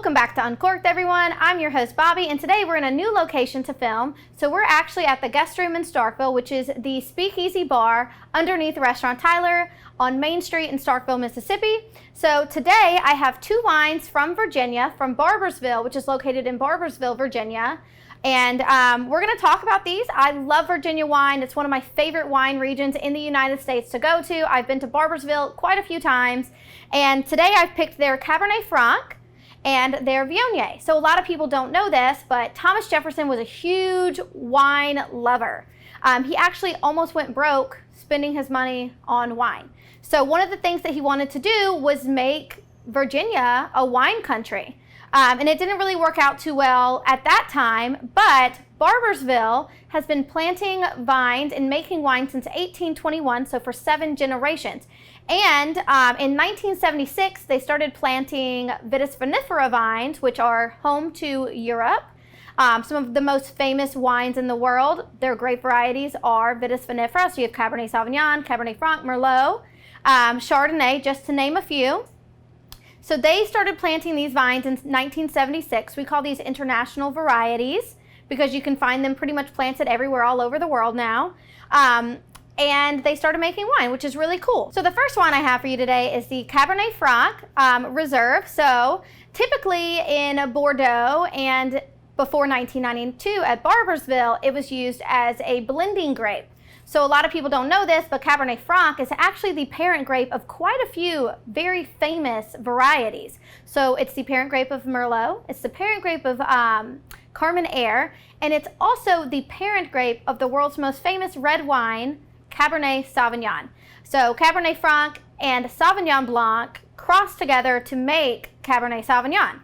Welcome back to Uncorked, everyone. I'm your host, Bobby, and today we're in a new location to film. So we're actually at the guest room in Starkville, which is the Speakeasy Bar underneath Restaurant Tyler on Main Street in Starkville, Mississippi. So today I have two wines from Virginia, from Barboursville, which is located in Barboursville, Virginia. And we're going to talk about these. I love Virginia wine. It's one of my favorite wine regions in the United States to go to. I've been to Barboursville quite a few times. And today I've picked their Cabernet Franc and their Vioni. So a lot of people don't know this, but Thomas Jefferson was a huge wine lover. He actually almost went broke spending his money on wine. So one of the things that he wanted to do was make Virginia a wine country. And it didn't really work out too well at that time, but Barboursville has been planting vines and making wine since 1821, so for 7 generations. And in 1976, they started planting Vitis vinifera vines, which are home to Europe. Some of the most famous wines in the world, their grape varieties are Vitis vinifera, so you have Cabernet Sauvignon, Cabernet Franc, Merlot, Chardonnay, just to name a few. So they started planting these vines in 1976. We call these international varieties because you can find them pretty much planted everywhere all over the world now. And they started making wine, which is really cool. So the first wine I have for you today is the Cabernet Franc Reserve. So typically in Bordeaux and before 1992 at Barboursville, it was used as a blending grape. So a lot of people don't know this, but Cabernet Franc is actually the parent grape of quite a few very famous varieties. So it's the parent grape of Merlot, it's the parent grape of Carmenere, and it's also the parent grape of the world's most famous red wine, Cabernet Sauvignon. So Cabernet Franc and Sauvignon Blanc cross together to make Cabernet Sauvignon.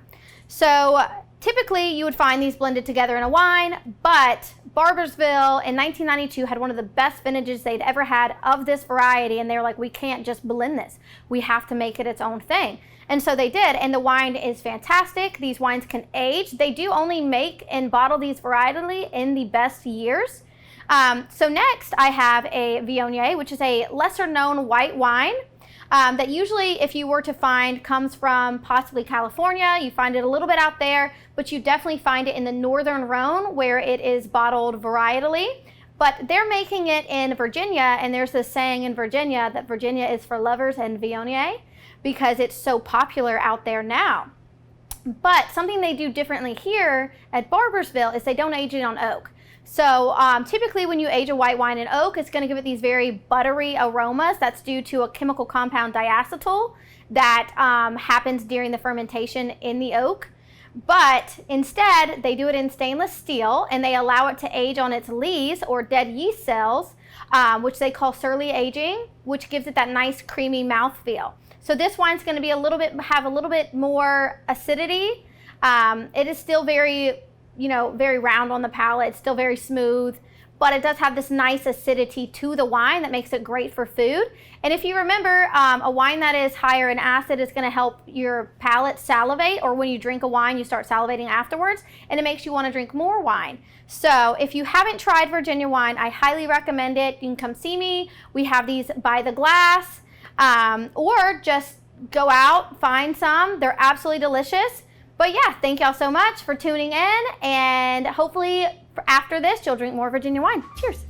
So typically you would find these blended together in a wine, but Barboursville in 1992 had one of the best vintages they'd ever had of this variety, and they were like, we can't just blend this. We have to make it its own thing. And so they did, and the wine is fantastic. These wines can age. They do only make and bottle these varietally in the best years. So next I have a Vioni, which is a lesser known white wine that usually, if you were to find, comes from possibly California. You find it a little bit out there, but you definitely find it in the northern Rhone where it is bottled varietally. But they're making it in Virginia, and there's this saying in Virginia that Virginia is for lovers and Vioni because it's so popular out there now. But something they do differently here at Barboursville is they don't age it on oak. So typically when you age a white wine in oak, it's going to give it these very buttery aromas. That's due to a chemical compound diacetyl that happens during the fermentation in the oak. But instead, they do it in stainless steel, and they allow it to age on its lees or dead yeast cells, which they call surly aging, which gives it that nice creamy mouthfeel. So this wine's going to be have a little bit more acidity. It is still very round on the palate. It's still very smooth, but it does have this nice acidity to the wine that makes it great for food. And if you remember, a wine that is higher in acid is going to help your palate salivate, or when you drink a wine, you start salivating afterwards, and it makes you want to drink more wine. So if you haven't tried Virginia wine, I highly recommend it. You can come see me. We have these by the glass, or just go out, find some. They're absolutely delicious. But yeah, thank y'all so much for tuning in, and hopefully after this, you'll drink more Virginia wine. Cheers.